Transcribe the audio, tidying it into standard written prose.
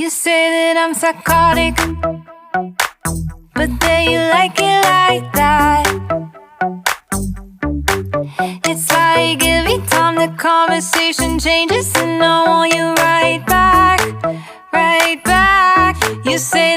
You say that I'm psychotic, but then you like it like that. It's like every time the conversation changes, and I want you right back, right back. You say